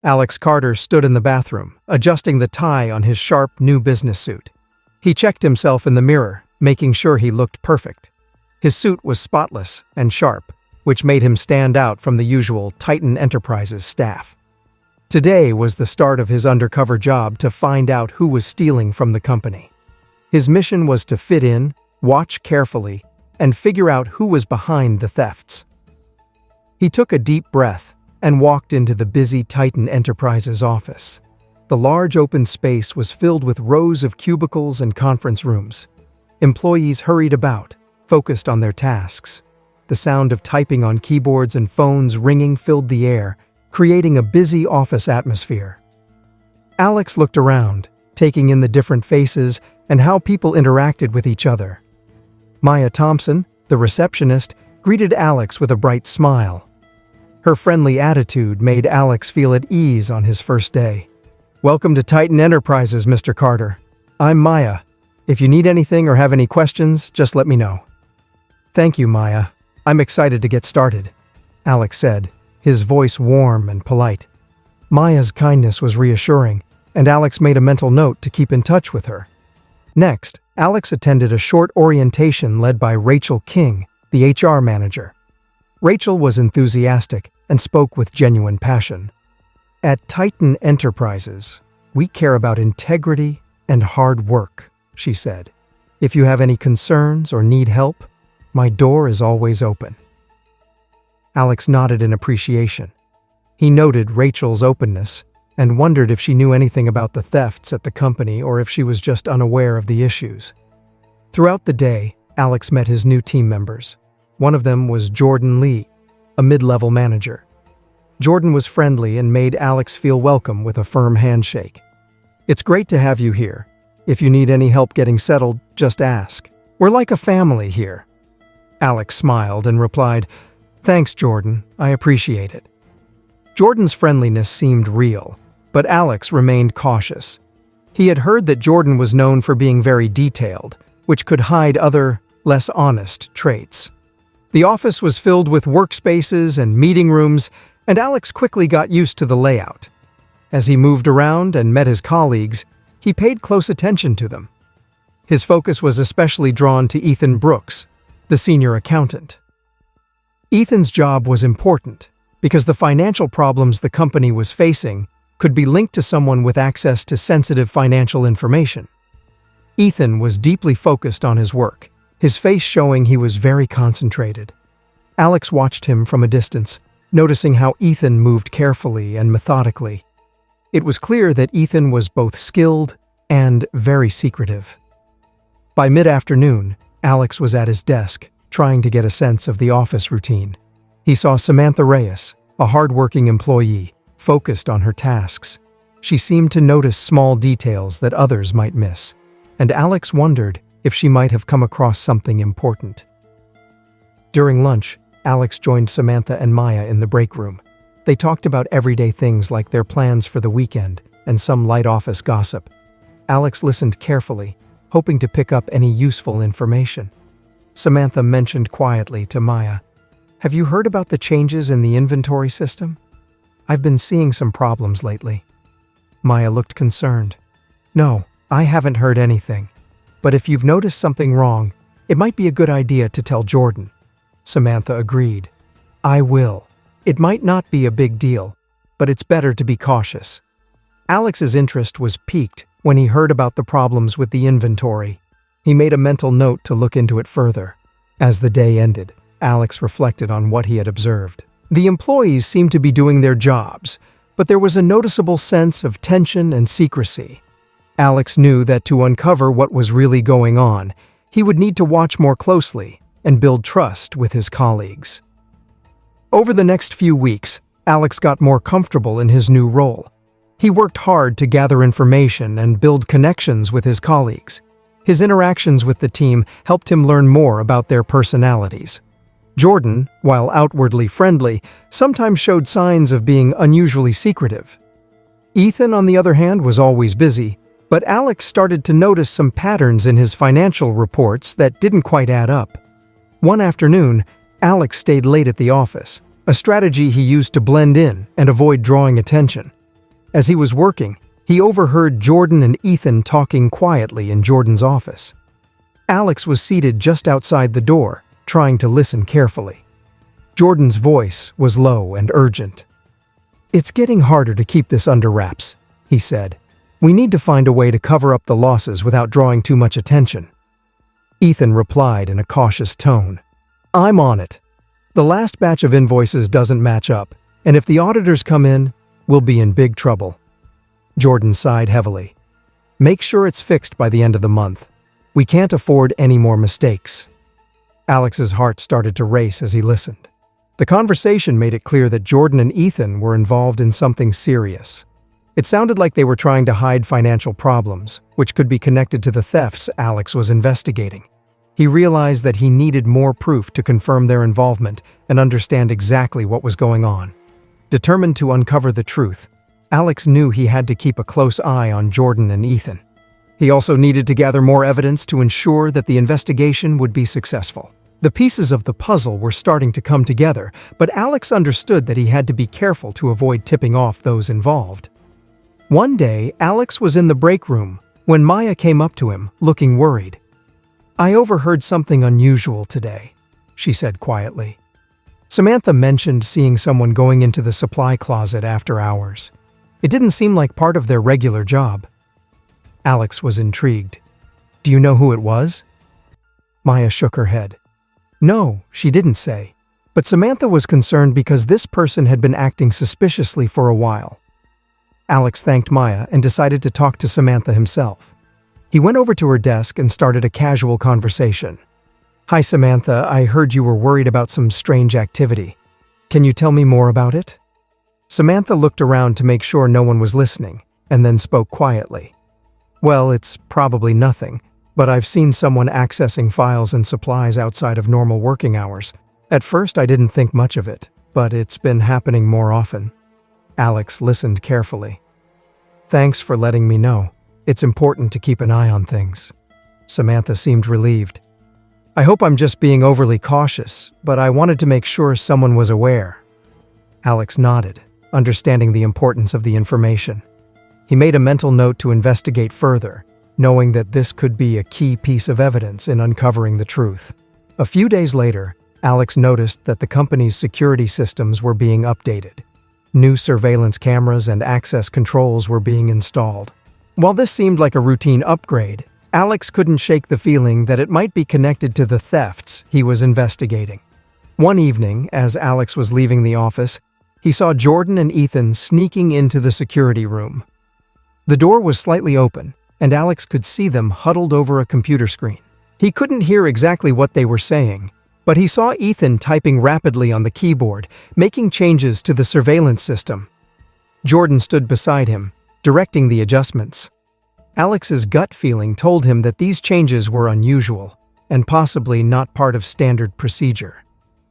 Alex Carter stood in the bathroom, adjusting the tie on his sharp new business suit. He checked himself in the mirror, making sure he looked perfect. His suit was spotless and sharp, which made him stand out from the usual Titan Enterprises staff. Today was the start of his undercover job to find out who was stealing from the company. His mission was to fit in, watch carefully, and figure out who was behind the thefts. He took a deep breath and walked into the busy Titan Enterprises office. The large open space was filled with rows of cubicles and conference rooms. Employees hurried about, focused on their tasks. The sound of typing on keyboards and phones ringing filled the air, creating a busy office atmosphere. Alex looked around, taking in the different faces and how people interacted with each other. Maya Thompson, the receptionist, greeted Alex with a bright smile. Her friendly attitude made Alex feel at ease on his first day. "Welcome to Titan Enterprises, Mr. Carter. I'm Maya. If you need anything or have any questions, just let me know." "Thank you, Maya. I'm excited to get started," Alex said, his voice warm and polite. Maya's kindness was reassuring, and Alex made a mental note to keep in touch with her. Next, Alex attended a short orientation led by Rachel King, the HR manager. Rachel was enthusiastic and spoke with genuine passion. "At Titan Enterprises, we care about integrity and hard work," she said. "If you have any concerns or need help, my door is always open." Alex nodded in appreciation. He noted Rachel's openness and wondered if she knew anything about the thefts at the company or if she was just unaware of the issues. Throughout the day, Alex met his new team members. One of them was Jordan Lee, a mid-level manager. Jordan was friendly and made Alex feel welcome with a firm handshake. "It's great to have you here. If you need any help getting settled, just ask. We're like a family here." Alex smiled and replied, "Thanks, Jordan. I appreciate it." Jordan's friendliness seemed real, but Alex remained cautious. He had heard that Jordan was known for being very detailed, which could hide other, less honest traits. The office was filled with workspaces and meeting rooms, and Alex quickly got used to the layout. As he moved around and met his colleagues, he paid close attention to them. His focus was especially drawn to Ethan Brooks, the senior accountant. Ethan's job was important because the financial problems the company was facing could be linked to someone with access to sensitive financial information. Ethan was deeply focused on his work, his face showing he was very concentrated. Alex watched him from a distance, noticing how Ethan moved carefully and methodically. It was clear that Ethan was both skilled and very secretive. By mid-afternoon, Alex was at his desk, trying to get a sense of the office routine. He saw Samantha Reyes, a hard-working employee, focused on her tasks. She seemed to notice small details that others might miss, and Alex wondered if she might have come across something important. During lunch, Alex joined Samantha and Maya in the break room. They talked about everyday things like their plans for the weekend and some light office gossip. Alex listened carefully, hoping to pick up any useful information. Samantha mentioned quietly to Maya, "Have you heard about the changes in the inventory system? I've been seeing some problems lately." Maya looked concerned. "No, I haven't heard anything. But if you've noticed something wrong, it might be a good idea to tell Jordan." Samantha agreed. "I will. It might not be a big deal, but it's better to be cautious." Alex's interest was piqued when he heard about the problems with the inventory. He made a mental note to look into it further. As the day ended, Alex reflected on what he had observed. The employees seemed to be doing their jobs, but there was a noticeable sense of tension and secrecy. Alex knew that to uncover what was really going on, he would need to watch more closely and build trust with his colleagues. Over the next few weeks, Alex got more comfortable in his new role. He worked hard to gather information and build connections with his colleagues. His interactions with the team helped him learn more about their personalities. Jordan, while outwardly friendly, sometimes showed signs of being unusually secretive. Ethan, on the other hand, was always busy, but Alex started to notice some patterns in his financial reports that didn't quite add up. One afternoon, Alex stayed late at the office, a strategy he used to blend in and avoid drawing attention. As he was working, he overheard Jordan and Ethan talking quietly in Jordan's office. Alex was seated just outside the door, trying to listen carefully. Jordan's voice was low and urgent. "It's getting harder to keep this under wraps," he said. "We need to find a way to cover up the losses without drawing too much attention." Ethan replied in a cautious tone. "I'm on it. The last batch of invoices doesn't match up, and if the auditors come in, we'll be in big trouble." Jordan sighed heavily. "Make sure it's fixed by the end of the month. We can't afford any more mistakes." Alex's heart started to race as he listened. The conversation made it clear that Jordan and Ethan were involved in something serious. It sounded like they were trying to hide financial problems, which could be connected to the thefts Alex was investigating. He realized that he needed more proof to confirm their involvement and understand exactly what was going on. Determined to uncover the truth, Alex knew he had to keep a close eye on Jordan and Ethan. He also needed to gather more evidence to ensure that the investigation would be successful. The pieces of the puzzle were starting to come together, but Alex understood that he had to be careful to avoid tipping off those involved. One day, Alex was in the break room when Maya came up to him, looking worried. "I overheard something unusual today," she said quietly. Samantha mentioned seeing someone going into the supply closet after hours. It didn't seem like part of their regular job. Alex was intrigued. "Do you know who it was?" Maya shook her head. "No," she didn't say, but Samantha was concerned because this person had been acting suspiciously for a while. Alex thanked Maya and decided to talk to Samantha himself. He went over to her desk and started a casual conversation. "Hi Samantha, I heard you were worried about some strange activity. Can you tell me more about it?" Samantha looked around to make sure no one was listening, and then spoke quietly. "Well, it's probably nothing, but I've seen someone accessing files and supplies outside of normal working hours. At first I didn't think much of it, but it's been happening more often." Alex listened carefully. "Thanks for letting me know. It's important to keep an eye on things." Samantha seemed relieved. "I hope I'm just being overly cautious, but I wanted to make sure someone was aware." Alex nodded, understanding the importance of the information. He made a mental note to investigate further, knowing that this could be a key piece of evidence in uncovering the truth. A few days later, Alex noticed that the company's security systems were being updated. New surveillance cameras and access controls were being installed. While this seemed like a routine upgrade, Alex couldn't shake the feeling that it might be connected to the thefts he was investigating. One evening, as Alex was leaving the office, he saw Jordan and Ethan sneaking into the security room. The door was slightly open, and Alex could see them huddled over a computer screen. He couldn't hear exactly what they were saying, but he saw Ethan typing rapidly on the keyboard, making changes to the surveillance system. Jordan stood beside him, directing the adjustments. Alex's gut feeling told him that these changes were unusual, and possibly not part of standard procedure.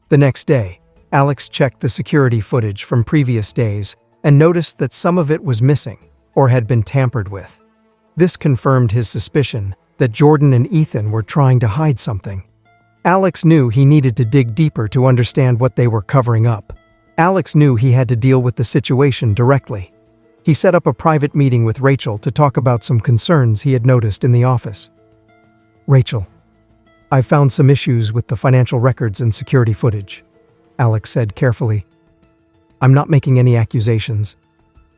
The next day, Alex checked the security footage from previous days and noticed that some of it was missing or had been tampered with. This confirmed his suspicion that Jordan and Ethan were trying to hide something. Alex knew he needed to dig deeper to understand what they were covering up. Alex knew he had to deal with the situation directly. He set up a private meeting with Rachel to talk about some concerns he had noticed in the office. "Rachel, I've found some issues with the financial records and security footage," Alex said carefully. "I'm not making any accusations,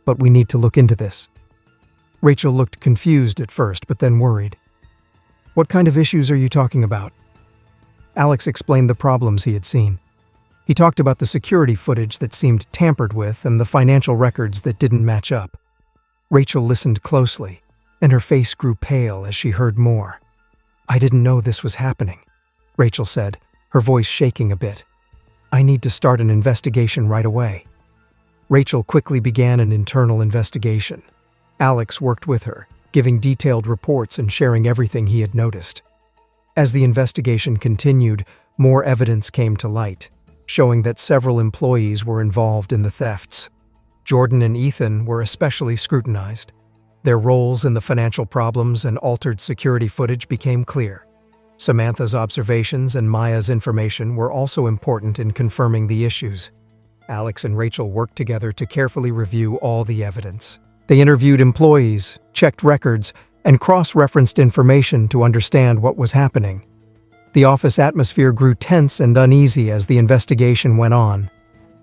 but we need to look into this." Rachel looked confused at first, but then worried. "What kind of issues are you talking about?" Alex explained the problems he had seen. He talked about the security footage that seemed tampered with and the financial records that didn't match up. Rachel listened closely, and her face grew pale as she heard more. "I didn't know this was happening," Rachel said, her voice shaking a bit. "I need to start an investigation right away." Rachel quickly began an internal investigation. Alex worked with her, giving detailed reports and sharing everything he had noticed. As the investigation continued, more evidence came to light, showing that several employees were involved in the thefts. Jordan and Ethan were especially scrutinized. Their roles in the financial problems and altered security footage became clear. Samantha's observations and Maya's information were also important in confirming the issues. Alex and Rachel worked together to carefully review all the evidence. They interviewed employees, checked records, and cross-referenced information to understand what was happening. The office atmosphere grew tense and uneasy as the investigation went on.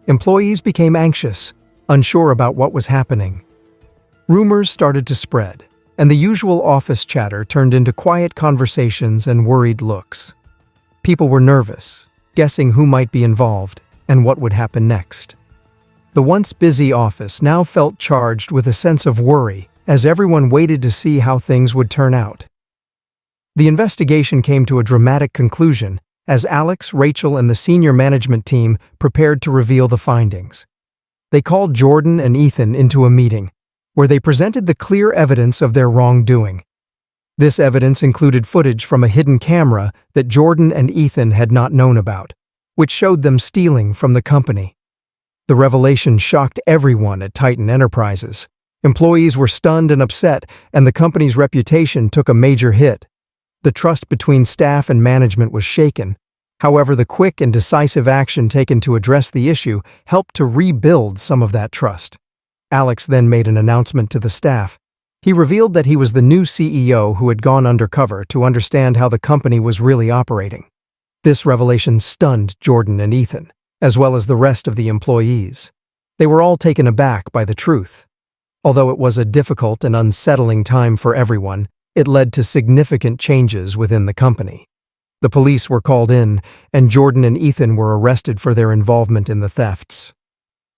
Employees became anxious, unsure about what was happening. Rumors started to spread, and the usual office chatter turned into quiet conversations and worried looks. People were nervous, guessing who might be involved and what would happen next. The once busy office now felt charged with a sense of worry as everyone waited to see how things would turn out. The investigation came to a dramatic conclusion as Alex, Rachel, and the senior management team prepared to reveal the findings. They called Jordan and Ethan into a meeting, where they presented the clear evidence of their wrongdoing. This evidence included footage from a hidden camera that Jordan and Ethan had not known about, which showed them stealing from the company. The revelation shocked everyone at Titan Enterprises. Employees were stunned and upset, and the company's reputation took a major hit. The trust between staff and management was shaken. However, the quick and decisive action taken to address the issue helped to rebuild some of that trust. Alex then made an announcement to the staff. He revealed that he was the new CEO who had gone undercover to understand how the company was really operating. This revelation stunned Jordan and Ethan, as well as the rest of the employees. They were all taken aback by the truth. Although it was a difficult and unsettling time for everyone, it led to significant changes within the company. The police were called in, and Jordan and Ethan were arrested for their involvement in the thefts.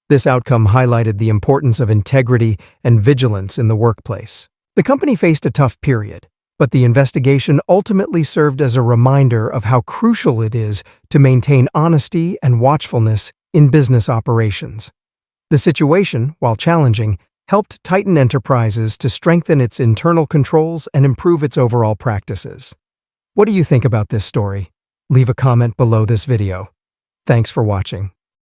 This outcome highlighted the importance of integrity and vigilance in the workplace. The company faced a tough period, but the investigation ultimately served as a reminder of how crucial it is to maintain honesty and watchfulness in business operations. The situation, while challenging, helped Titan Enterprises to strengthen its internal controls and improve its overall practices. What do you think about this story? Leave a comment below this video. Thanks for watching.